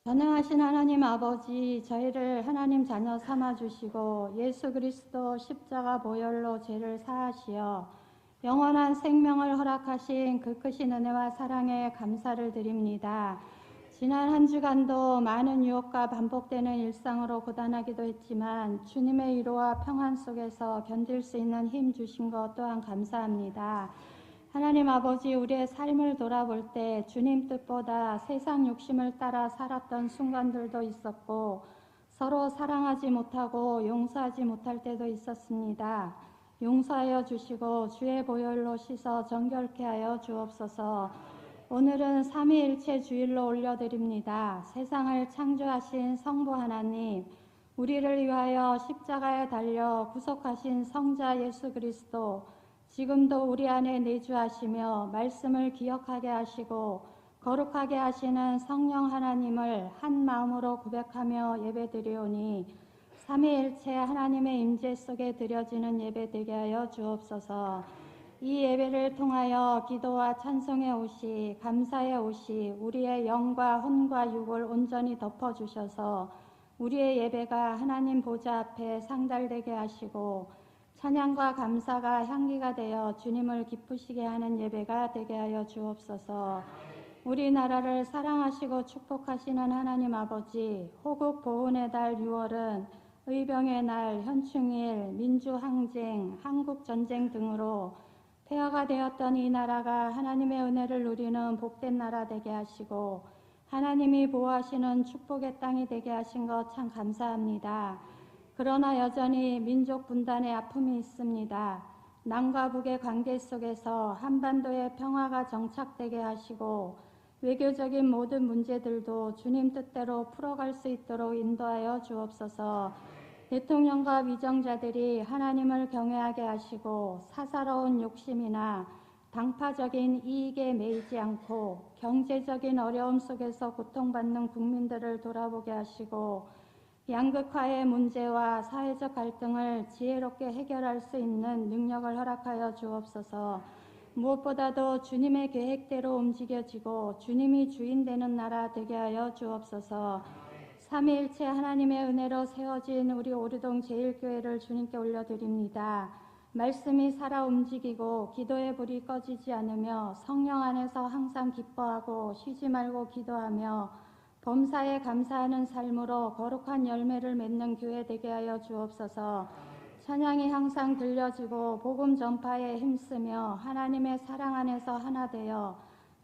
전능하신 하나님 아버지, 저희를 하나님 자녀 삼아 주시고 예수 그리스도 십자가 보혈로 죄를 사하시어 영원한 생명을 허락하신 그 크신 은혜와 사랑에 감사를 드립니다. 지난 한 주간도 많은 유혹과 반복되는 일상으로 고단하기도 했지만 주님의 위로와 평안 속에서 견딜 수 있는 힘 주신 것 또한 감사합니다. 하나님 아버지, 우리의 삶을 돌아볼 때 주님 뜻보다 세상 욕심을 따라 살았던 순간들도 있었고 서로 사랑하지 못하고 용서하지 못할 때도 있었습니다. 용서하여 주시고 주의 보혈로 씻어 정결케 하여 주옵소서. 오늘은 삼위일체 주일로 올려드립니다. 세상을 창조하신 성부 하나님, 우리를 위하여 십자가에 달려 구속하신 성자 예수 그리스도, 지금도 우리 안에 내주하시며 말씀을 기억하게 하시고 거룩하게 하시는 성령 하나님을 한 마음으로 고백하며 예배드리오니 삼위일체 하나님의 임재 속에 드려지는 예배 되게 하여 주옵소서. 이 예배를 통하여 기도와 찬송의 옷이, 감사의 옷이 우리의 영과 혼과 육을 온전히 덮어주셔서 우리의 예배가 하나님 보좌 앞에 상달되게 하시고 찬양과 감사가 향기가 되어 주님을 기쁘시게 하는 예배가 되게 하여 주옵소서. 우리나라를 사랑하시고 축복하시는 하나님 아버지, 호국 보훈의 달 6월은 의병의 날, 현충일, 민주항쟁, 한국전쟁 등으로 폐허가 되었던 이 나라가 하나님의 은혜를 누리는 복된 나라 되게 하시고 하나님이 보호하시는 축복의 땅이 되게 하신 것 참 감사합니다. 그러나 여전히 민족 분단의 아픔이 있습니다. 남과 북의 관계 속에서 한반도의 평화가 정착되게 하시고 외교적인 모든 문제들도 주님 뜻대로 풀어갈 수 있도록 인도하여 주옵소서. 대통령과 위정자들이 하나님을 경외하게 하시고 사사로운 욕심이나 당파적인 이익에 매이지 않고 경제적인 어려움 속에서 고통받는 국민들을 돌아보게 하시고 양극화의 문제와 사회적 갈등을 지혜롭게 해결할 수 있는 능력을 허락하여 주옵소서. 무엇보다도 주님의 계획대로 움직여지고 주님이 주인 되는 나라 되게 하여 주옵소서. 삼위일체 하나님의 은혜로 세워진 우리 오르동 제일교회를 주님께 올려드립니다. 말씀이 살아 움직이고 기도의 불이 꺼지지 않으며 성령 안에서 항상 기뻐하고 쉬지 말고 기도하며 범사에 감사하는 삶으로 거룩한 열매를 맺는 교회 되게 하여 주옵소서. 찬양이 항상 들려지고 복음 전파에 힘쓰며 하나님의 사랑 안에서 하나 되어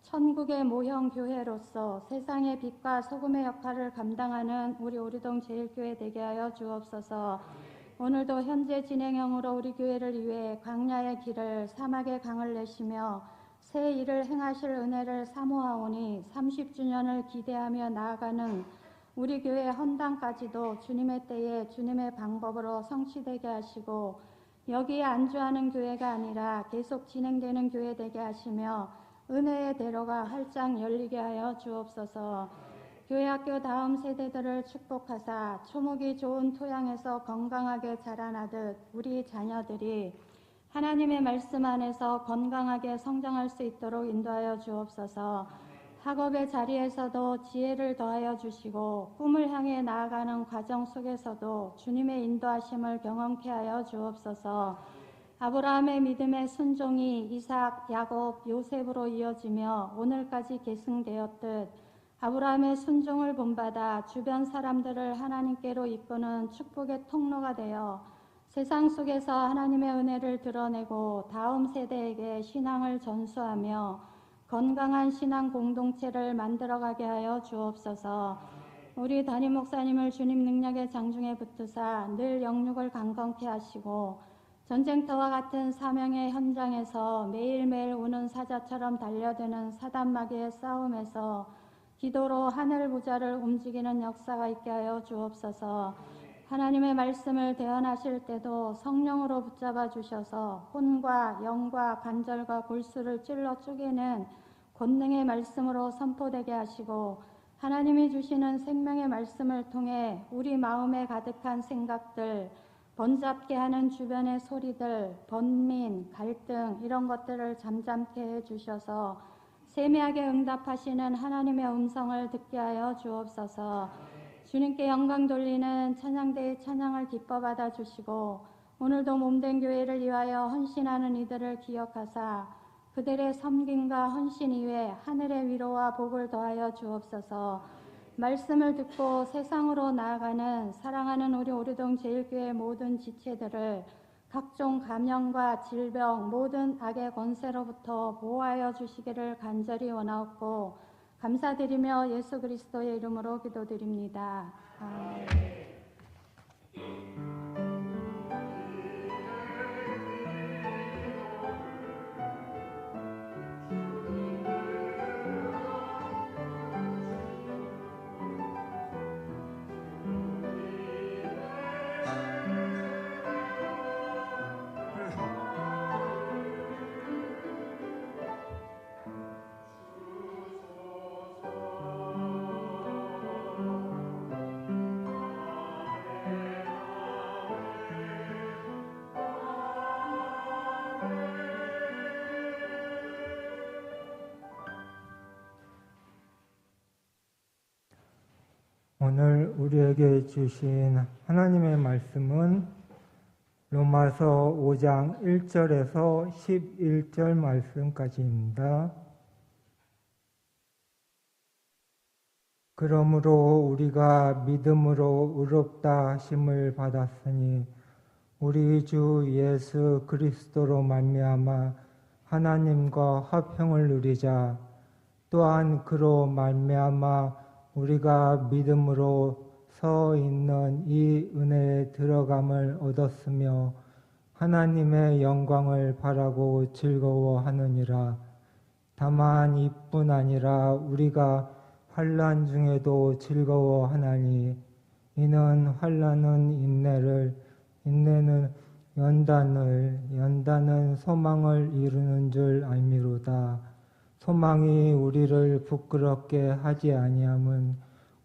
천국의 모형 교회로서 세상의 빛과 소금의 역할을 감당하는 우리 오르동 제일교회 되게 하여 주옵소서. 오늘도 현재 진행형으로 우리 교회를 위해 광야의 길을 사막의 강을 내시며 새 일을 행하실 은혜를 사모하오니 30주년을 기대하며 나아가는 우리 교회 헌당까지도 주님의 때에 주님의 방법으로 성취되게 하시고 여기에 안주하는 교회가 아니라 계속 진행되는 교회 되게 하시며 은혜의 대로가 활짝 열리게 하여 주옵소서. 교회학교 다음 세대들을 축복하사 초목이 좋은 토양에서 건강하게 자라나듯 우리 자녀들이 하나님의 말씀 안에서 건강하게 성장할 수 있도록 인도하여 주옵소서. 학업의 자리에서도 지혜를 더하여 주시고 꿈을 향해 나아가는 과정 속에서도 주님의 인도하심을 경험케 하여 주옵소서. 아브라함의 믿음의 순종이 이삭, 야곱, 요셉으로 이어지며 오늘까지 계승되었듯 아브라함의 순종을 본받아 주변 사람들을 하나님께로 이끄는 축복의 통로가 되어 세상 속에서 하나님의 은혜를 드러내고 다음 세대에게 신앙을 전수하며 건강한 신앙 공동체를 만들어가게 하여 주옵소서. 우리 담임 목사님을 주님 능력의 장중에 붙드사 늘 영육을 강건케 하시고 전쟁터와 같은 사명의 현장에서 매일매일 우는 사자처럼 달려드는 사단마귀의 싸움에서 기도로 하늘 부자를 움직이는 역사가 있게 하여 주옵소서. 하나님의 말씀을 대언하실 때도 성령으로 붙잡아 주셔서 혼과 영과 관절과 골수를 찔러 쪼개는 권능의 말씀으로 선포되게 하시고 하나님이 주시는 생명의 말씀을 통해 우리 마음에 가득한 생각들, 번잡게 하는 주변의 소리들, 번민, 갈등 이런 것들을 잠잠케 해 주셔서 세미하게 응답하시는 하나님의 음성을 듣게 하여 주옵소서. 주님께 영광 돌리는 찬양대의 찬양을 기뻐 받아 주시고 오늘도 몸된 교회를 위하여 헌신하는 이들을 기억하사 그들의 섬김과 헌신 이외 하늘의 위로와 복을 더하여 주옵소서. 말씀을 듣고 세상으로 나아가는 사랑하는 우리 오류동 제일교회 모든 지체들을 각종 감염과 질병, 모든 악의 권세로부터 보호하여 주시기를 간절히 원하옵고 감사드리며 예수 그리스도의 이름으로 기도드립니다. 아멘. 오늘 우리에게 주신 하나님의 말씀은 로마서 5장 1절에서 11절 말씀까지입니다. 그러므로 우리가 믿음으로 의롭다 하심을 받았으니 우리 주 예수 그리스도로 말미암아 하나님과 화평을 누리자. 또한 그로 말미암아 우리가 믿음으로 서 있는 이 은혜에 들어감을 얻었으며 하나님의 영광을 바라고 즐거워하느니라. 다만 이뿐 아니라 우리가 환난 중에도 즐거워하나니 이는 환난은 인내를, 인내는 연단을, 연단은 소망을 이루는 줄 알미로다. 소망이 우리를 부끄럽게 하지 아니함은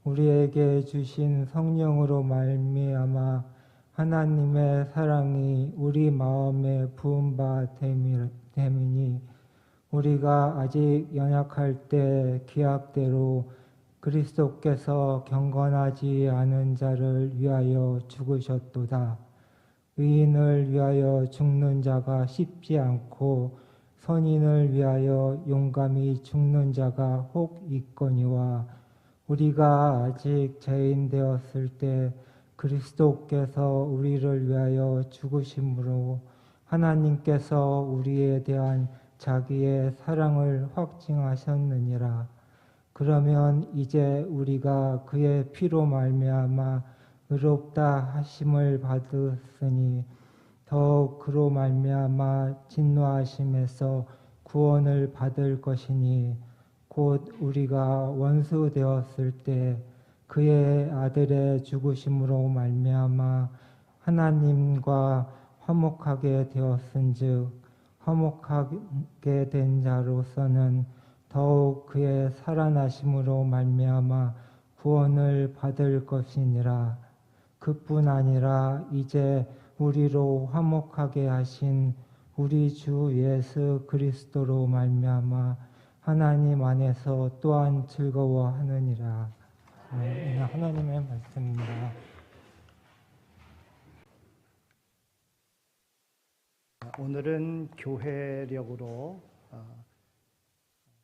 우리에게 주신 성령으로 말미암아 하나님의 사랑이 우리 마음에 부은 바 됨이니 우리가 아직 연약할 때 기약대로 그리스도께서 경건하지 않은 자를 위하여 죽으셨도다. 의인을 위하여 죽는 자가 쉽지 않고 선인을 위하여 용감히 죽는 자가 혹 있거니와 우리가 아직 죄인 되었을 때 그리스도께서 우리를 위하여 죽으심으로 하나님께서 우리에 대한 자기의 사랑을 확증하셨느니라. 그러면 이제 우리가 그의 피로 말미암아 의롭다 하심을 받았으니 더욱 그로 말미암아 진노하심에서 구원을 받을 것이니 곧 우리가 원수 되었을 때 그의 아들의 죽으심으로 말미암아 하나님과 화목하게 되었은즉 화목하게 된 자로서는 더욱 그의 살아나심으로 말미암아 구원을 받을 것이니라. 그뿐 아니라 이제 우리로 화목하게 하신 우리 주 예수 그리스도로 말미암아 하나님 안에서 또한 즐거워하느니라. 아멘. 하나님의 말씀입니다. 오늘은 교회력으로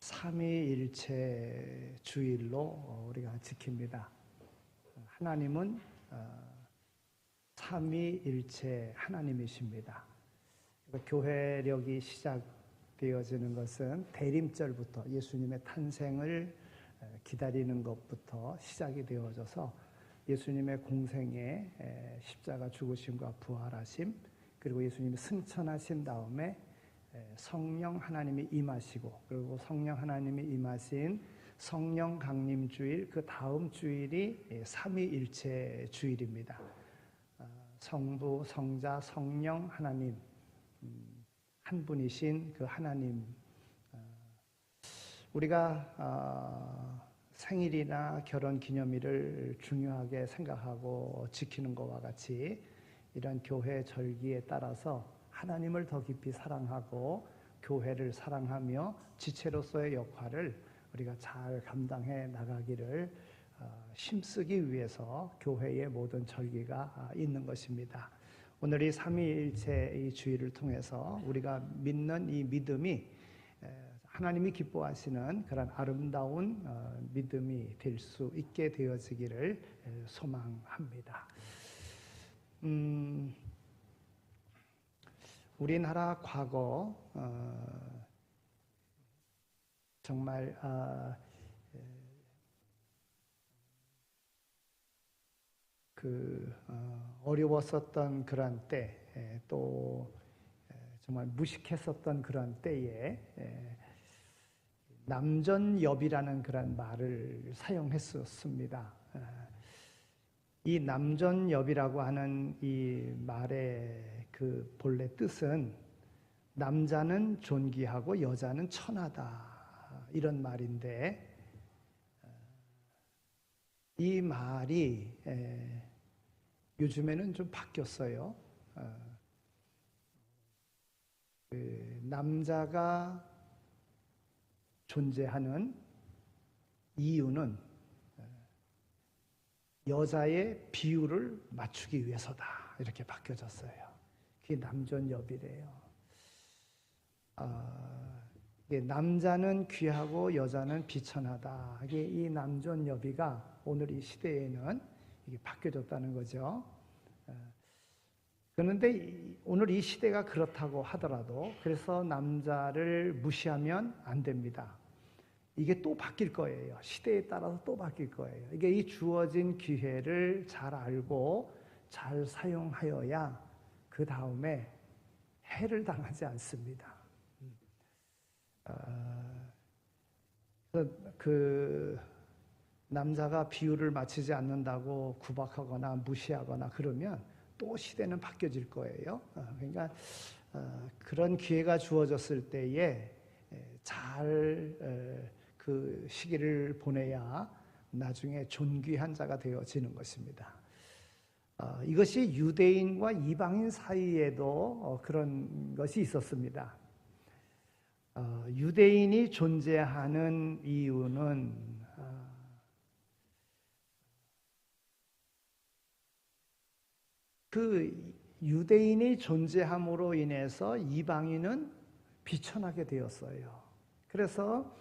삼위일체 주일로 우리가 지킵니다. 하나님은 삼위일체 하나님이십니다. 교회력이 시작되어지는 것은 대림절부터 예수님의 탄생을 기다리는 것부터 시작이 되어져서 예수님의 공생애, 십자가 죽으심과 부활하심, 그리고 예수님이 승천하신 다음에 성령 하나님이 임하시고, 그리고 성령 하나님이 임하신 성령 강림 주일, 그 다음 주일이 삼위일체 주일입니다. 성부, 성자, 성령 하나님, 한 분이신 그 하나님, 우리가 생일이나 결혼 기념일을 중요하게 생각하고 지키는 것과 같이 이런 교회 절기에 따라서 하나님을 더 깊이 사랑하고 교회를 사랑하며 지체로서의 역할을 우리가 잘 감당해 나가기를 힘쓰기 위해서 교회의 모든 절기가 있는 것입니다. 오늘 이 삼위일체 이 주일을 통해서 우리가 믿는 이 믿음이 하나님이 기뻐하시는 그런 아름다운 믿음이 될 수 있게 되어지기를 소망합니다. 우리나라 과거 정말 어려웠었던 그런 때, 또 정말 무식했었던 그런 때에 남전여비라는 그런 말을 사용했었습니다. 이 남전여비라고 하는 이 말의 그 본래 뜻은 남자는 존귀하고 여자는 천하다 이런 말인데, 이 말이 요즘에는 좀 바뀌었어요. 남자가 존재하는 이유는 여자의 비율을 맞추기 위해서다 이렇게 바뀌어졌어요. 그게 남전여비래요. 남자는 귀하고 여자는 비천하다. 이게 이 남전여비가 오늘 이 시대에는 이게 바뀌어졌다는 거죠. 그런데 오늘 이 시대가 그렇다고 하더라도 그래서 남자를 무시하면 안 됩니다. 이게 또 바뀔 거예요. 시대에 따라서 또 바뀔 거예요. 이게 이 주어진 기회를 잘 알고 잘 사용하여야 그 다음에 해를 당하지 않습니다. 그 남자가 비율을 맞추지 않는다고 구박하거나 무시하거나 그러면 또 시대는 바뀌어질 거예요. 그러니까 그런 기회가 주어졌을 때에 잘 그 시기를 보내야 나중에 존귀한 자가 되어지는 것입니다. 이것이 유대인과 이방인 사이에도 그런 것이 있었습니다. 유대인이 존재하는 이유는 그 유대인이 존재함으로 인해서 이방인은 비천하게 되었어요. 그래서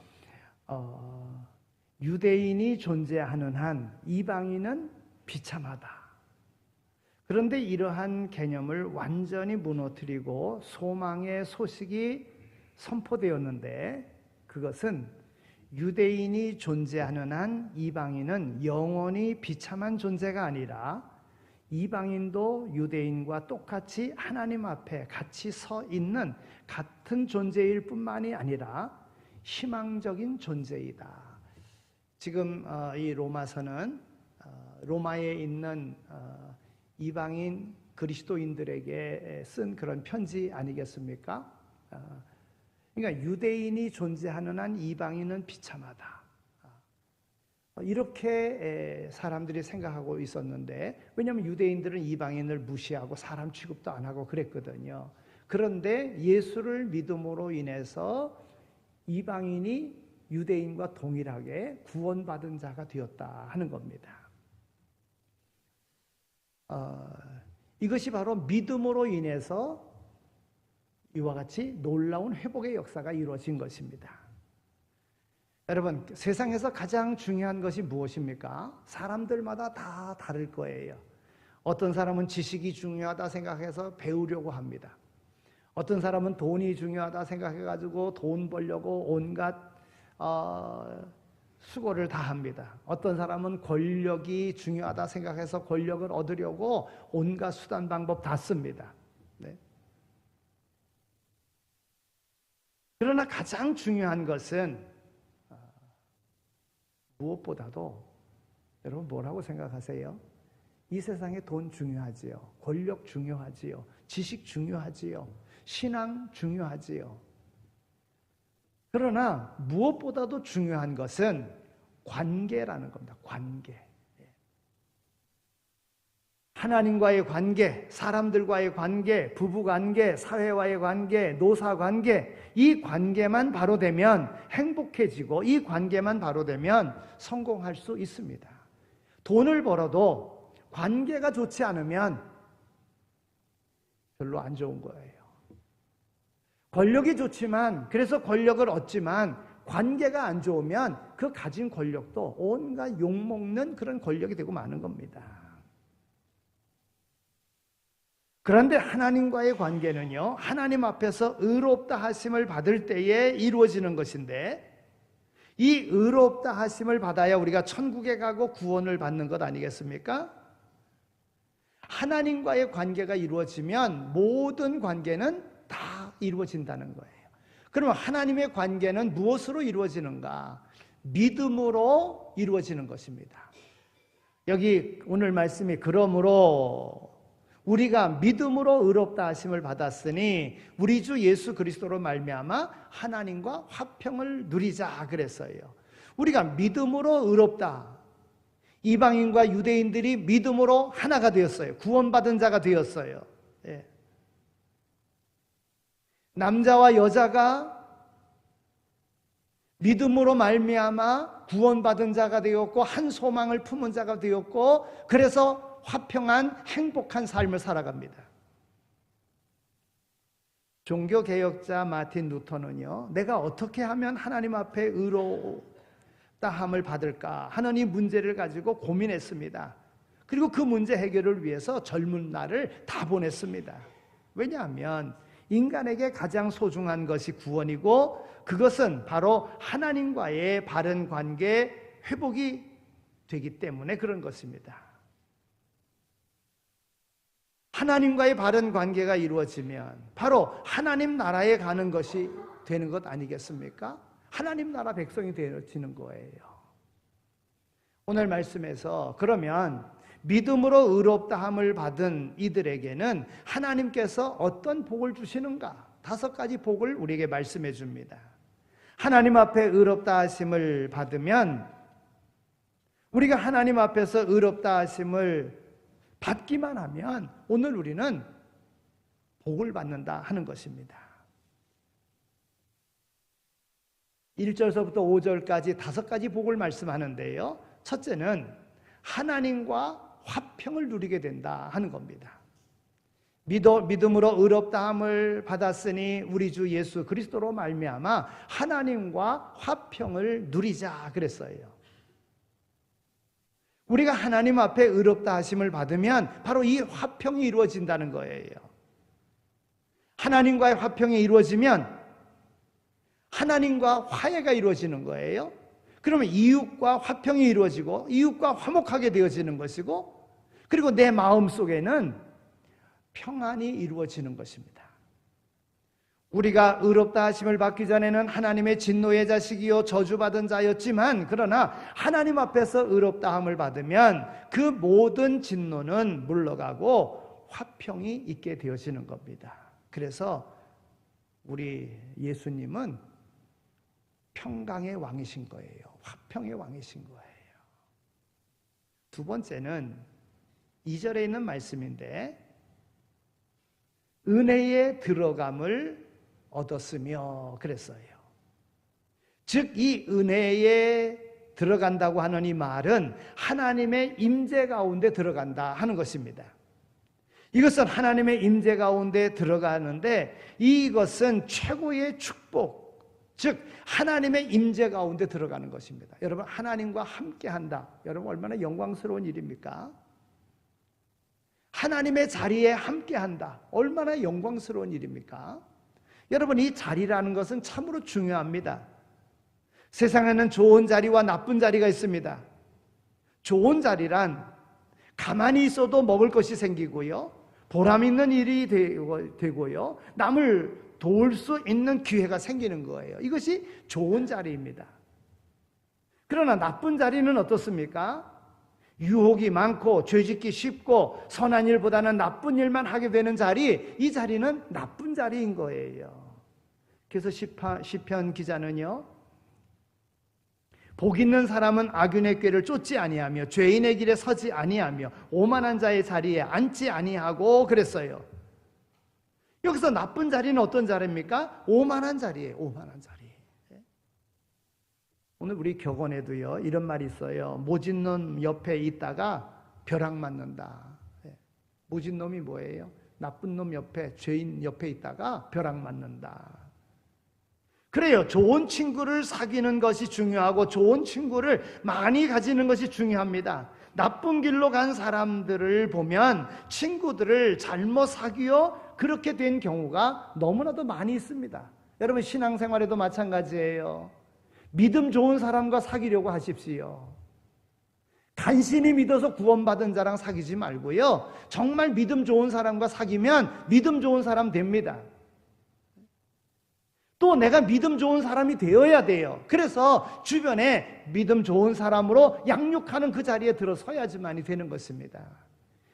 유대인이 존재하는 한 이방인은 비참하다. 그런데 이러한 개념을 완전히 무너뜨리고 소망의 소식이 선포되었는데, 그것은 유대인이 존재하는 한 이방인은 영원히 비참한 존재가 아니라 이방인도 유대인과 똑같이 하나님 앞에 같이 서 있는 같은 존재일 뿐만이 아니라 희망적인 존재이다. 지금 이 로마서는 로마에 있는 이방인 그리스도인들에게 쓴 그런 편지 아니겠습니까? 그러니까 유대인이 존재하는 한 이방인은 비참하다. 이렇게 사람들이 생각하고 있었는데, 왜냐하면 유대인들은 이방인을 무시하고 사람 취급도 안 하고 그랬거든요. 그런데 예수를 믿음으로 인해서 이방인이 유대인과 동일하게 구원받은 자가 되었다 하는 겁니다. 이것이 바로 믿음으로 인해서 이와 같이 놀라운 회복의 역사가 이루어진 것입니다. 여러분, 세상에서 가장 중요한 것이 무엇입니까? 사람들마다 다 다를 거예요. 어떤 사람은 지식이 중요하다 생각해서 배우려고 합니다. 어떤 사람은 돈이 중요하다 생각해가지고 돈 벌려고 온갖 수고를 다 합니다. 어떤 사람은 권력이 중요하다 생각해서 권력을 얻으려고 온갖 수단 방법 다 씁니다. 네. 그러나 가장 중요한 것은 무엇보다도, 여러분 뭐라고 생각하세요? 이 세상에 돈 중요하지요. 권력 중요하지요. 지식 중요하지요. 신앙 중요하지요. 그러나 무엇보다도 중요한 것은 관계라는 겁니다. 관계. 하나님과의 관계, 사람들과의 관계, 부부 관계, 사회와의 관계, 노사 관계, 이 관계만 바로 되면 행복해지고 이 관계만 바로 되면 성공할 수 있습니다. 돈을 벌어도 관계가 좋지 않으면 별로 안 좋은 거예요. 권력이 좋지만, 그래서 권력을 얻지만 관계가 안 좋으면 그 가진 권력도 온갖 욕먹는 그런 권력이 되고 마는 겁니다. 그런데 하나님과의 관계는요, 하나님 앞에서 의롭다 하심을 받을 때에 이루어지는 것인데, 이 의롭다 하심을 받아야 우리가 천국에 가고 구원을 받는 것 아니겠습니까? 하나님과의 관계가 이루어지면 모든 관계는 다 이루어진다는 거예요. 그러면 하나님의 관계는 무엇으로 이루어지는가? 믿음으로 이루어지는 것입니다. 여기 오늘 말씀이 그러므로 우리가 믿음으로 의롭다 하심을 받았으니 우리 주 예수 그리스도로 말미암아 하나님과 화평을 누리자 그랬어요. 우리가 믿음으로 의롭다. 이방인과 유대인들이 믿음으로 하나가 되었어요. 구원받은 자가 되었어요. 예. 남자와 여자가 믿음으로 말미암아 구원받은 자가 되었고 한 소망을 품은 자가 되었고, 그래서 화평한 행복한 삶을 살아갑니다. 종교개혁자 마틴 루터는요, 내가 어떻게 하면 하나님 앞에 의롭다함을 받을까 하는 이 문제를 가지고 고민했습니다. 그리고 그 문제 해결을 위해서 젊은 날을 다 보냈습니다. 왜냐하면 인간에게 가장 소중한 것이 구원이고, 그것은 바로 하나님과의 바른 관계 회복이 되기 때문에 그런 것입니다. 하나님과의 바른 관계가 이루어지면 바로 하나님 나라에 가는 것이 되는 것 아니겠습니까? 하나님 나라 백성이 되어지는 거예요. 오늘 말씀에서 그러면 믿음으로 의롭다함을 받은 이들에게는 하나님께서 어떤 복을 주시는가? 5가지 복을 우리에게 말씀해 줍니다. 하나님 앞에 의롭다 하심을 받으면, 우리가 하나님 앞에서 의롭다 하심을 받기만 하면 오늘 우리는 복을 받는다 하는 것입니다. 1절서부터 5절까지 5가지 복을 말씀하는데요, 첫째는 하나님과 화평을 누리게 된다 하는 겁니다. 믿음으로 의롭다함을 받았으니 우리 주 예수 그리스도로 말미암아 하나님과 화평을 누리자 그랬어요. 우리가 하나님 앞에 의롭다 하심을 받으면 바로 이 화평이 이루어진다는 거예요. 하나님과의 화평이 이루어지면 하나님과 화해가 이루어지는 거예요. 그러면 이웃과 화평이 이루어지고 이웃과 화목하게 되어지는 것이고, 그리고 내 마음 속에는 평안이 이루어지는 것입니다. 우리가 의롭다 하심을 받기 전에는 하나님의 진노의 자식이요 저주받은 자였지만, 그러나 하나님 앞에서 의롭다함을 받으면 그 모든 진노는 물러가고 화평이 있게 되어지는 겁니다. 그래서 우리 예수님은 평강의 왕이신 거예요. 화평의 왕이신 거예요. 두 번째는 2절에 있는 말씀인데, 은혜에 들어감을 얻었으며 그랬어요. 즉 이 은혜에 들어간다고 하는 이 말은 하나님의 임재 가운데 들어간다 하는 것입니다. 이것은 하나님의 임재 가운데 들어가는데, 이것은 최고의 축복, 즉 하나님의 임재 가운데 들어가는 것입니다. 여러분, 하나님과 함께한다. 여러분, 얼마나 영광스러운 일입니까? 하나님의 자리에 함께한다. 얼마나 영광스러운 일입니까? 여러분, 이 자리라는 것은 참으로 중요합니다. 세상에는 좋은 자리와 나쁜 자리가 있습니다. 좋은 자리란 가만히 있어도 먹을 것이 생기고요, 보람 있는 일이 되고요, 남을 도울 수 있는 기회가 생기는 거예요. 이것이 좋은 자리입니다. 그러나 나쁜 자리는 어떻습니까? 유혹이 많고 죄짓기 쉽고 선한 일보다는 나쁜 일만 하게 되는 자리, 이 자리는 나쁜 자리인 거예요. 그래서 시편 기자는요, 복 있는 사람은 악인의 꾀를 쫓지 아니하며 죄인의 길에 서지 아니하며 오만한 자의 자리에 앉지 아니하고 그랬어요. 여기서 나쁜 자리는 어떤 자리입니까? 오만한 자리예요. 오만한 자리. 오늘 우리 격언에도요 이런 말이 있어요. 모진 놈 옆에 있다가 벼락 맞는다. 모진 놈이 뭐예요? 나쁜 놈 옆에, 죄인 옆에 있다가 벼락 맞는다. 그래요. 좋은 친구를 사귀는 것이 중요하고 좋은 친구를 많이 가지는 것이 중요합니다. 나쁜 길로 간 사람들을 보면 친구들을 잘못 사귀어 그렇게 된 경우가 너무나도 많이 있습니다. 여러분 신앙생활에도 마찬가지예요. 믿음 좋은 사람과 사귀려고 하십시오. 간신히 믿어서 구원받은 자랑 사귀지 말고요. 정말 믿음 좋은 사람과 사귀면 믿음 좋은 사람 됩니다. 또 내가 믿음 좋은 사람이 되어야 돼요. 그래서 주변에 믿음 좋은 사람으로 양육하는 그 자리에 들어서야지만이 되는 것입니다.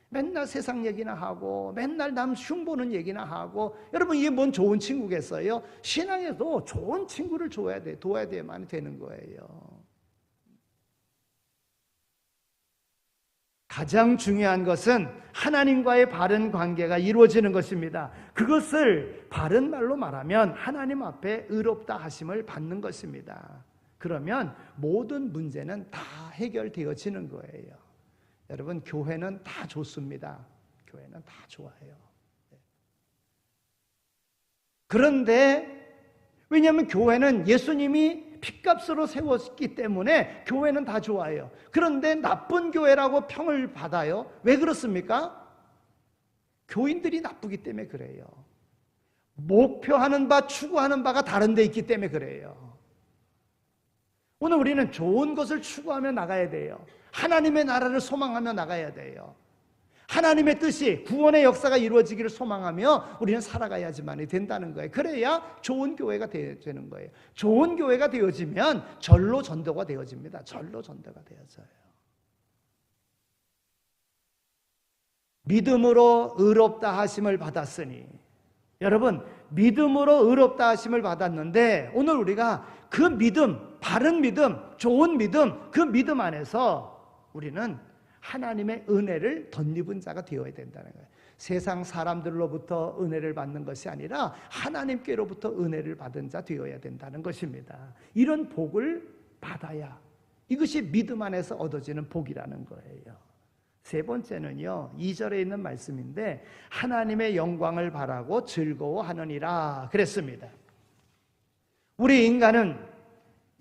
맨날 세상 얘기나 하고 맨날 남 흉보는 얘기나 하고 여러분 이게 뭔 좋은 친구겠어요? 신앙에도 좋은 친구를 도와야 돼야만 되는 거예요. 가장 중요한 것은 하나님과의 바른 관계가 이루어지는 것입니다. 그것을 바른 말로 말하면 하나님 앞에 의롭다 하심을 받는 것입니다. 그러면 모든 문제는 다 해결되어지는 거예요. 여러분 교회는 다 좋습니다. 교회는 다 좋아요. 그런데 왜냐하면 교회는 예수님이 핏값으로 세웠기 때문에 교회는 다 좋아요. 그런데 나쁜 교회라고 평을 받아요. 왜 그렇습니까? 교인들이 나쁘기 때문에 그래요. 목표하는 바, 추구하는 바가 다른 데 있기 때문에 그래요. 오늘 우리는 좋은 것을 추구하며 나가야 돼요. 하나님의 나라를 소망하며 나가야 돼요. 하나님의 뜻이 구원의 역사가 이루어지기를 소망하며 우리는 살아가야지만이 된다는 거예요. 그래야 좋은 교회가 되는 거예요. 좋은 교회가 되어지면 절로 전도가 되어집니다. 절로 전도가 되어져요. 믿음으로 의롭다 하심을 받았으니 여러분 믿음으로 의롭다 하심을 받았는데 오늘 우리가 그 믿음, 바른 믿음, 좋은 믿음, 그 믿음 안에서 우리는 하나님의 은혜를 덧입은 자가 되어야 된다는 거예요. 세상 사람들로부터 은혜를 받는 것이 아니라 하나님께로부터 은혜를 받은 자 되어야 된다는 것입니다. 이런 복을 받아야 이것이 믿음 안에서 얻어지는 복이라는 거예요. 세 번째는요 2절에 있는 말씀인데 하나님의 영광을 바라고 즐거워하느니라 그랬습니다. 우리 인간은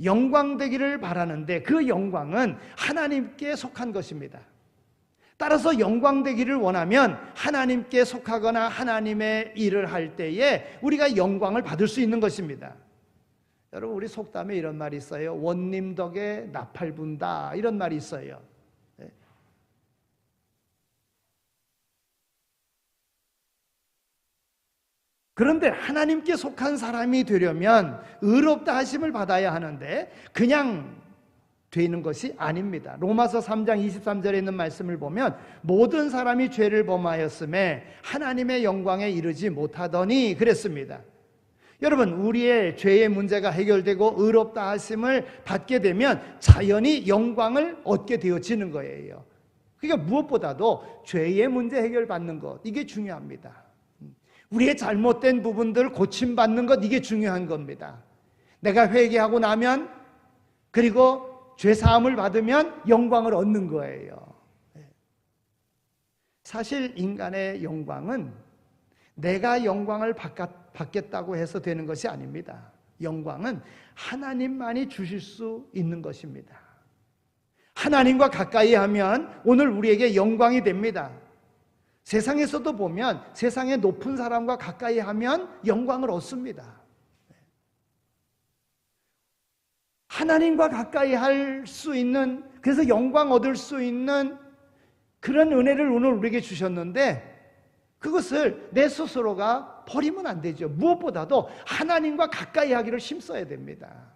영광되기를 바라는데 그 영광은 하나님께 속한 것입니다. 따라서 영광되기를 원하면 하나님께 속하거나 하나님의 일을 할 때에 우리가 영광을 받을 수 있는 것입니다. 여러분 우리 속담에 이런 말이 있어요. 원님 덕에 나팔 분다 이런 말이 있어요. 그런데 하나님께 속한 사람이 되려면 의롭다 하심을 받아야 하는데 그냥 되는 것이 아닙니다. 로마서 3장 23절에 있는 말씀을 보면 모든 사람이 죄를 범하였음에 하나님의 영광에 이르지 못하더니 그랬습니다. 여러분 우리의 죄의 문제가 해결되고 의롭다 하심을 받게 되면 자연히 영광을 얻게 되어지는 거예요. 그러니까 무엇보다도 죄의 문제 해결받는 것 이게 중요합니다. 우리의 잘못된 부분들 고침받는 것 이게 중요한 겁니다. 내가 회개하고 나면 그리고 죄사함을 받으면 영광을 얻는 거예요. 사실 인간의 영광은 내가 영광을 받겠다고 해서 되는 것이 아닙니다. 영광은 하나님만이 주실 수 있는 것입니다. 하나님과 가까이 하면 오늘 우리에게 영광이 됩니다. 세상에서도 보면 세상의 높은 사람과 가까이 하면 영광을 얻습니다. 하나님과 가까이 할 수 있는 그래서 영광 얻을 수 있는 그런 은혜를 오늘 우리에게 주셨는데 그것을 내 스스로가 버리면 안 되죠. 무엇보다도 하나님과 가까이 하기를 힘써야 됩니다.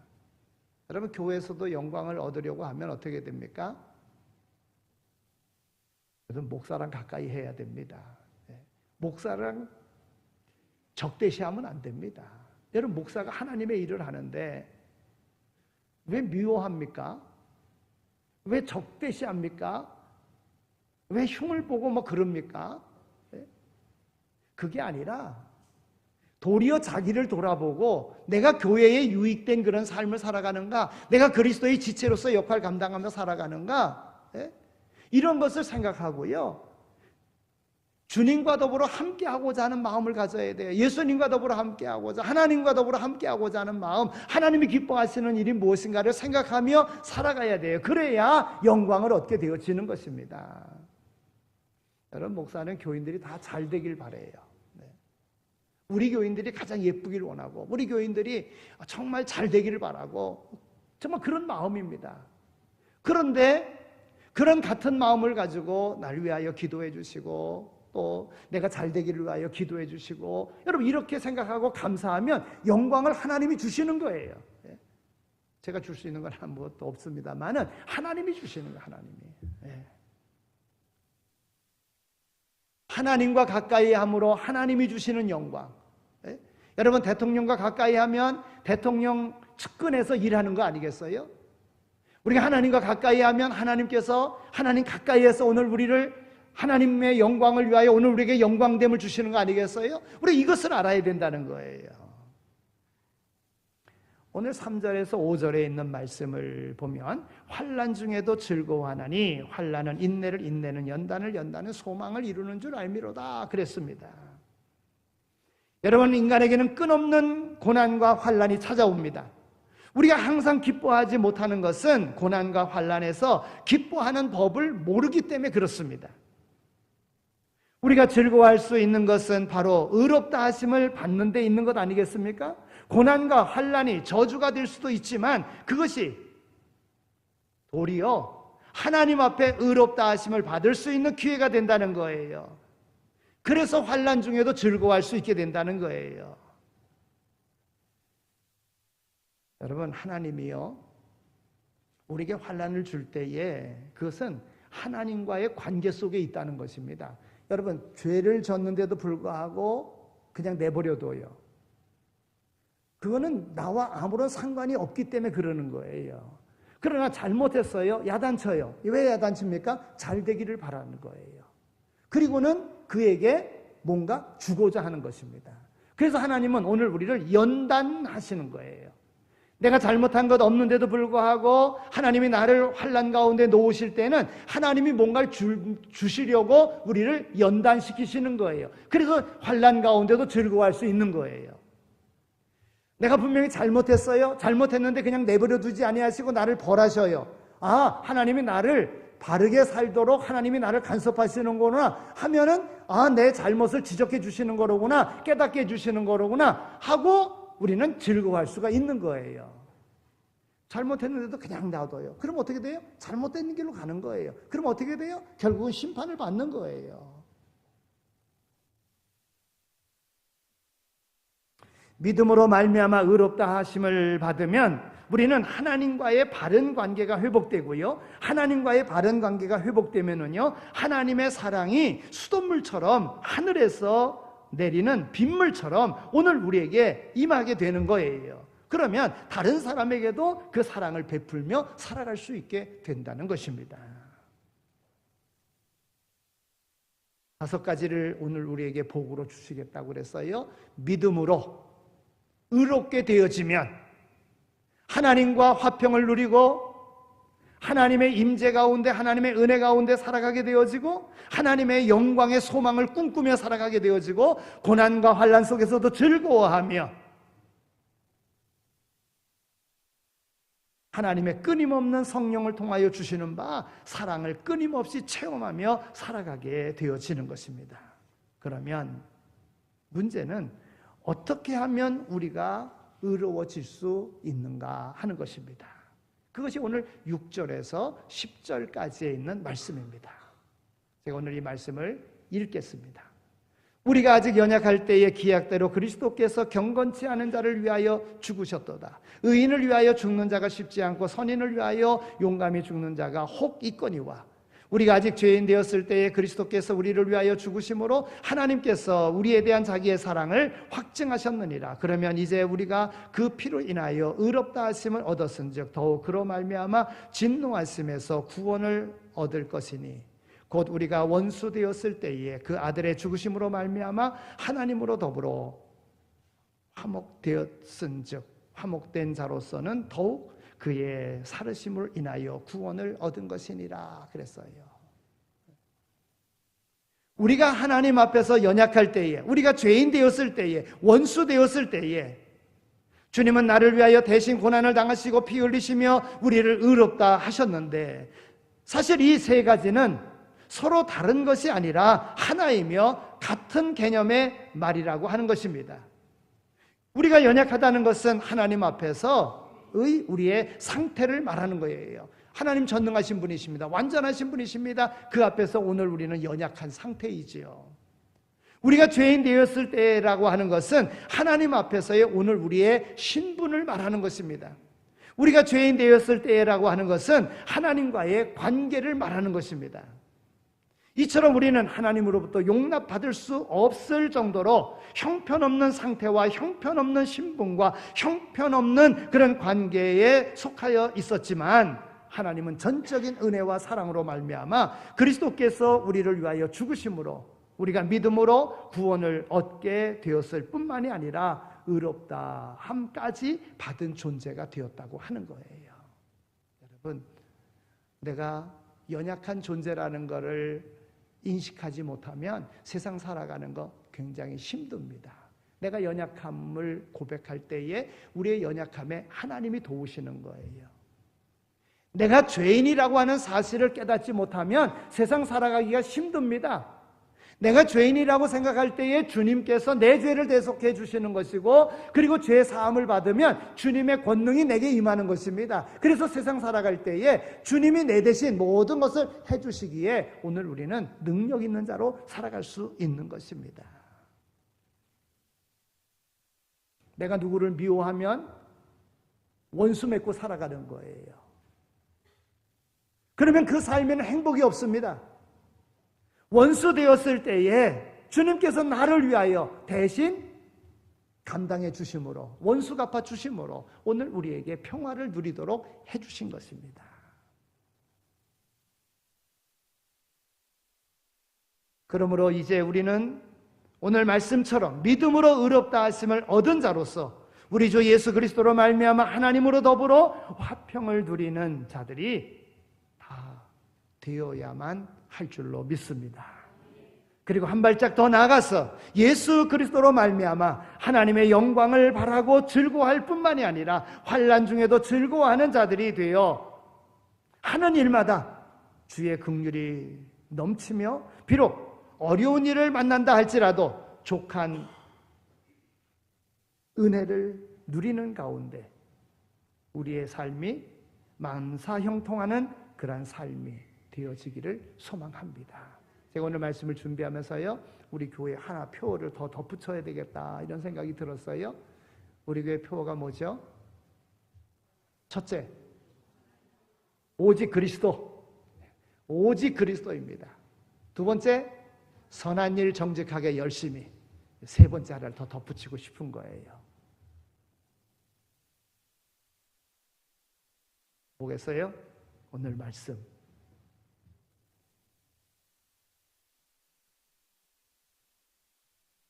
여러분 교회에서도 영광을 얻으려고 하면 어떻게 됩니까? 여러분 목사랑 가까이 해야 됩니다. 목사랑 적대시하면 안 됩니다. 여러분 목사가 하나님의 일을 하는데 왜 미워합니까? 왜 적대시합니까? 왜 흉을 보고 뭐 그럽니까? 그게 아니라 도리어 자기를 돌아보고 내가 교회에 유익된 그런 삶을 살아가는가, 내가 그리스도의 지체로서 역할을 감당하며 살아가는가, 이런 것을 생각하고요, 주님과 더불어 함께하고자 하는 마음을 가져야 돼요. 예수님과 더불어 함께하고자, 하나님과 더불어 함께하고자 하는 마음, 하나님이 기뻐하시는 일이 무엇인가를 생각하며 살아가야 돼요. 그래야 영광을 얻게 되어지는 것입니다. 여러분, 목사는 교인들이 다 잘 되길 바라요. 우리 교인들이 가장 예쁘길 원하고, 우리 교인들이 정말 잘 되기를 바라고, 정말 그런 마음입니다. 그런데 그런 같은 마음을 가지고 날 위하여 기도해 주시고, 또 내가 잘 되기를 위하여 기도해 주시고, 여러분 이렇게 생각하고 감사하면 영광을 하나님이 주시는 거예요. 제가 줄 수 있는 건 아무것도 없습니다만은 하나님이 주시는 거예요. 하나님이. 하나님과 가까이 함으로 하나님이 주시는 영광. 여러분, 대통령과 가까이 하면 대통령 측근에서 일하는 거 아니겠어요? 우리가 하나님과 가까이 하면 하나님께서 하나님 가까이에서 오늘 우리를 하나님의 영광을 위하여 오늘 우리에게 영광됨을 주시는 거 아니겠어요? 우리 이것을 알아야 된다는 거예요. 오늘 3절에서 5절에 있는 말씀을 보면 환난 중에도 즐거워하나니 환난은 인내를, 인내는 연단을, 연단은 소망을 이루는 줄 알미로다 그랬습니다. 여러분, 인간에게는 끝없는 고난과 환난이 찾아옵니다. 우리가 항상 기뻐하지 못하는 것은 고난과 환난에서 기뻐하는 법을 모르기 때문에 그렇습니다. 우리가 즐거워할 수 있는 것은 바로 의롭다 하심을 받는 데 있는 것 아니겠습니까? 고난과 환난이 저주가 될 수도 있지만 그것이 도리어 하나님 앞에 의롭다 하심을 받을 수 있는 기회가 된다는 거예요. 그래서 환난 중에도 즐거워할 수 있게 된다는 거예요. 여러분, 하나님이요, 우리에게 환난을 줄 때에 그것은 하나님과의 관계 속에 있다는 것입니다. 여러분, 죄를 졌는데도 불구하고 그냥 내버려둬요. 그거는 나와 아무런 상관이 없기 때문에 그러는 거예요. 그러나 잘못했어요, 야단쳐요. 왜 야단칩니까? 잘 되기를 바라는 거예요. 그리고는 그에게 뭔가 주고자 하는 것입니다. 그래서 하나님은 오늘 우리를 연단하시는 거예요. 내가 잘못한 것 없는데도 불구하고 하나님이 나를 환난 가운데 놓으실 때는 하나님이 뭔가를 주시려고 우리를 연단시키시는 거예요. 그래서 환난 가운데도 즐거워할 수 있는 거예요. 내가 분명히 잘못했어요. 잘못했는데 그냥 내버려 두지 아니하시고 나를 벌하셔요. 아, 하나님이 나를 바르게 살도록 하나님이 나를 간섭하시는 거구나 하면은, 아, 내 잘못을 지적해 주시는 거로구나, 깨닫게 해 주시는 거로구나 하고 우리는 즐거워할 수가 있는 거예요. 잘못했는데도 그냥 놔둬요. 그럼 어떻게 돼요? 잘못된 길로 가는 거예요. 그럼 어떻게 돼요? 결국은 심판을 받는 거예요. 믿음으로 말미암아 의롭다 하심을 받으면 우리는 하나님과의 바른 관계가 회복되고요, 하나님과의 바른 관계가 회복되면은요, 하나님의 사랑이 수돗물처럼 하늘에서 내리는 빗물처럼 오늘 우리에게 임하게 되는 거예요. 그러면 다른 사람에게도 그 사랑을 베풀며 살아갈 수 있게 된다는 것입니다. 5가지를 오늘 우리에게 복으로 주시겠다고 그랬어요. 믿음으로 의롭게 되어지면 하나님과 화평을 누리고 하나님의 임재 가운데, 하나님의 은혜 가운데 살아가게 되어지고 하나님의 영광의 소망을 꿈꾸며 살아가게 되어지고 고난과 환난 속에서도 즐거워하며 하나님의 끊임없는 성령을 통하여 주시는 바 사랑을 끊임없이 체험하며 살아가게 되어지는 것입니다. 그러면 문제는 어떻게 하면 우리가 의로워질 수 있는가 하는 것입니다. 그것이 오늘 6절에서 10절까지에 있는 말씀입니다. 제가 오늘 이 말씀을 읽겠습니다. 우리가 아직 연약할 때의 기약대로 그리스도께서 경건치 않은 자를 위하여 죽으셨도다. 의인을 위하여 죽는 자가 쉽지 않고 선인을 위하여 용감히 죽는 자가 혹 있거니와 우리가 아직 죄인 되었을 때에 그리스도께서 우리를 위하여 죽으심으로 하나님께서 우리에 대한 자기의 사랑을 확증하셨느니라. 그러면 이제 우리가 그 피로 인하여 의롭다 하심을 얻었은즉 더욱 그로 말미암아 진노하심에서 구원을 얻을 것이니 곧 우리가 원수 되었을 때에 그 아들의 죽으심으로 말미암아 하나님으로 더불어 화목되었은즉 화목된 자로서는 더욱 그의 살으심을 인하여 구원을 얻은 것이니라 그랬어요. 우리가 하나님 앞에서 연약할 때에, 우리가 죄인 되었을 때에, 원수 되었을 때에 주님은 나를 위하여 대신 고난을 당하시고 피 흘리시며 우리를 의롭다 하셨는데, 사실 이 세 가지는 서로 다른 것이 아니라 하나이며 같은 개념의 말이라고 하는 것입니다. 우리가 연약하다는 것은 하나님 앞에서 우리의 상태를 말하는 거예요. 하나님 전능하신 분이십니다. 완전하신 분이십니다. 그 앞에서 오늘 우리는 연약한 상태이지요. 우리가 죄인 되었을 때라고 하는 것은 하나님 앞에서의 오늘 우리의 신분을 말하는 것입니다. 우리가 죄인 되었을 때라고 하는 것은 하나님과의 관계를 말하는 것입니다. 이처럼 우리는 하나님으로부터 용납받을 수 없을 정도로 형편없는 상태와 형편없는 신분과 형편없는 그런 관계에 속하여 있었지만, 하나님은 전적인 은혜와 사랑으로 말미암아 그리스도께서 우리를 위하여 죽으심으로 우리가 믿음으로 구원을 얻게 되었을 뿐만이 아니라 의롭다 함까지 받은 존재가 되었다고 하는 거예요. 여러분, 내가 연약한 존재라는 것을 인식하지 못하면 세상 살아가는 거 굉장히 힘듭니다. 내가 연약함을 고백할 때에 우리의 연약함에 하나님이 도우시는 거예요. 내가 죄인이라고 하는 사실을 깨닫지 못하면 세상 살아가기가 힘듭니다. 내가 죄인이라고 생각할 때에 주님께서 내 죄를 대속해 주시는 것이고, 그리고 죄 사함을 받으면 주님의 권능이 내게 임하는 것입니다. 그래서 세상 살아갈 때에 주님이 내 대신 모든 것을 해주시기에 오늘 우리는 능력 있는 자로 살아갈 수 있는 것입니다. 내가 누구를 미워하면 원수 맺고 살아가는 거예요. 그러면 그 삶에는 행복이 없습니다. 원수 되었을 때에 주님께서 나를 위하여 대신 감당해 주심으로, 원수 갚아 주심으로 오늘 우리에게 평화를 누리도록 해 주신 것입니다. 그러므로 이제 우리는 오늘 말씀처럼 믿음으로 의롭다 하심을 얻은 자로서 우리 주 예수 그리스도로 말미암아 하나님으로 더불어 화평을 누리는 자들이 다 되어야만 할 줄로 믿습니다. 그리고 한 발짝 더 나아가서 예수 그리스도로 말미암아 하나님의 영광을 바라고 즐거워할 뿐만이 아니라 환난 중에도 즐거워하는 자들이 되어 하는 일마다 주의 긍휼이 넘치며 비록 어려운 일을 만난다 할지라도 족한 은혜를 누리는 가운데 우리의 삶이 만사 형통하는 그러한 삶이 되어지기를 소망합니다. 제가 오늘 말씀을 준비하면서요, 우리 교회 하나 표어를 더 덧붙여야 되겠다 이런 생각이 들었어요. 우리 교회 표어가 뭐죠? 첫째, 오직 그리스도. 오직 그리스도입니다. 두 번째, 선한 일 정직하게 열심히. 세 번째 하나를 더 덧붙이고 싶은 거예요. 보겠어요? 오늘 말씀.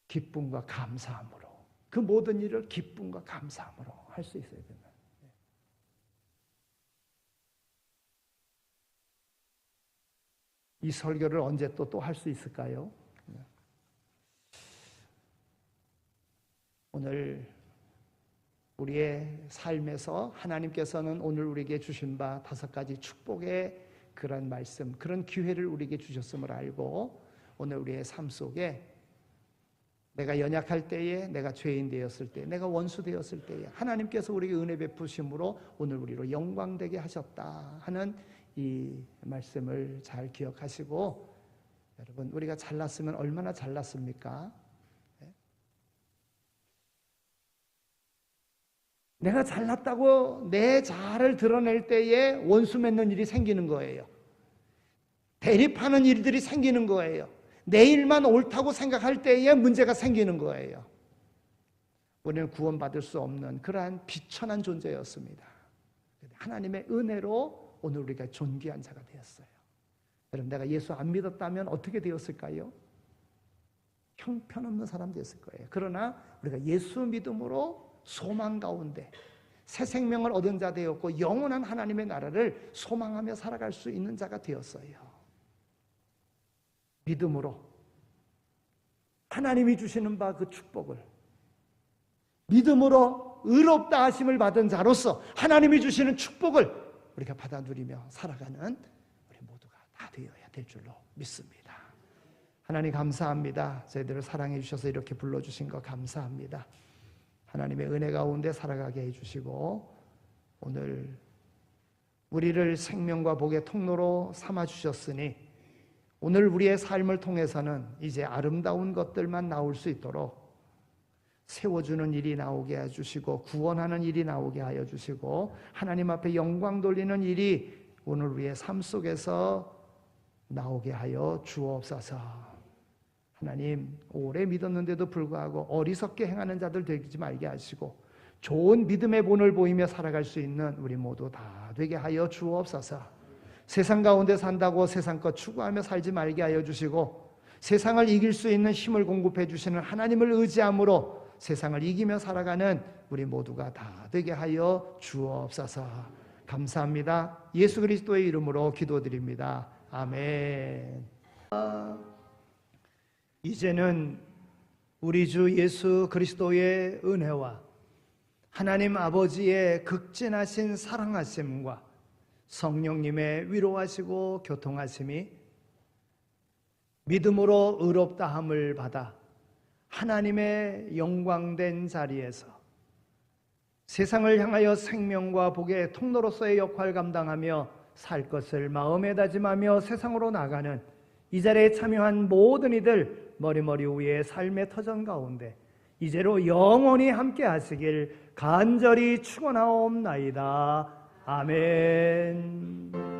기쁨과 감사함으로, 그 모든 일을 기쁨과 감사함으로 할 수 있어야 된다. 이 설교를 언제 또 할 수 있을까요? 오늘 우리의 삶에서 하나님께서는 오늘 우리에게 주신 바 5가지 축복의 그런 말씀, 그런 기회를 우리에게 주셨음을 알고 오늘 우리의 삶 속에 내가 연약할 때에, 내가 죄인 되었을 때, 내가 원수 되었을 때에 하나님께서 우리에게 은혜 베푸심으로 오늘 우리로 영광되게 하셨다 하는 이 말씀을 잘 기억하시고, 여러분, 우리가 잘났으면 얼마나 잘났습니까? 내가 잘났다고 내 자아를 드러낼 때에 원수 맺는 일이 생기는 거예요. 대립하는 일들이 생기는 거예요. 내일만 옳다고 생각할 때에 문제가 생기는 거예요. 우리는 구원받을 수 없는 그러한 비천한 존재였습니다. 하나님의 은혜로 오늘 우리가 존귀한 자가 되었어요. 여러분, 내가 예수 안 믿었다면 어떻게 되었을까요? 형편없는 사람 됐을 거예요. 그러나 우리가 예수 믿음으로 소망 가운데 새 생명을 얻은 자 되었고 영원한 하나님의 나라를 소망하며 살아갈 수 있는 자가 되었어요. 믿음으로 하나님이 주시는 바 그 축복을, 믿음으로 의롭다 하심을 받은 자로서 하나님이 주시는 축복을 우리가 받아 누리며 살아가는 우리 모두가 다 되어야 될 줄로 믿습니다. 하나님 감사합니다. 저희들을 사랑해 주셔서 이렇게 불러주신 거 감사합니다. 하나님의 은혜 가운데 살아가게 해주시고 오늘 우리를 생명과 복의 통로로 삼아주셨으니 오늘 우리의 삶을 통해서는 이제 아름다운 것들만 나올 수 있도록 세워주는 일이 나오게 해주시고 구원하는 일이 나오게 하여 주시고 하나님 앞에 영광 돌리는 일이 오늘 우리의 삶 속에서 나오게 하여 주옵소서. 하나님, 오래 믿었는데도 불구하고 어리석게 행하는 자들 되지 말게 하시고 좋은 믿음의 본을 보이며 살아갈 수 있는 우리 모두 다 되게 하여 주옵소서. 세상 가운데 산다고 세상 것 추구하며 살지 말게 하여 주시고 세상을 이길 수 있는 힘을 공급해 주시는 하나님을 의지함으로 세상을 이기며 살아가는 우리 모두가 다 되게 하여 주옵소서. 감사합니다. 예수 그리스도의 이름으로 기도드립니다. 아멘. 이제는 우리 주 예수 그리스도의 은혜와 하나님 아버지의 극진하신 사랑하심과 성령님의 위로하시고 교통하심이 믿음으로 의롭다함을 받아 하나님의 영광된 자리에서 세상을 향하여 생명과 복의 통로로서의 역할을 감당하며 살 것을 마음에 다짐하며 세상으로 나가는 이 자리에 참여한 모든 이들 머리머리 위에 삶의 터전 가운데 이제로 영원히 함께 하시길 간절히 축원하옵나이다. 아멘.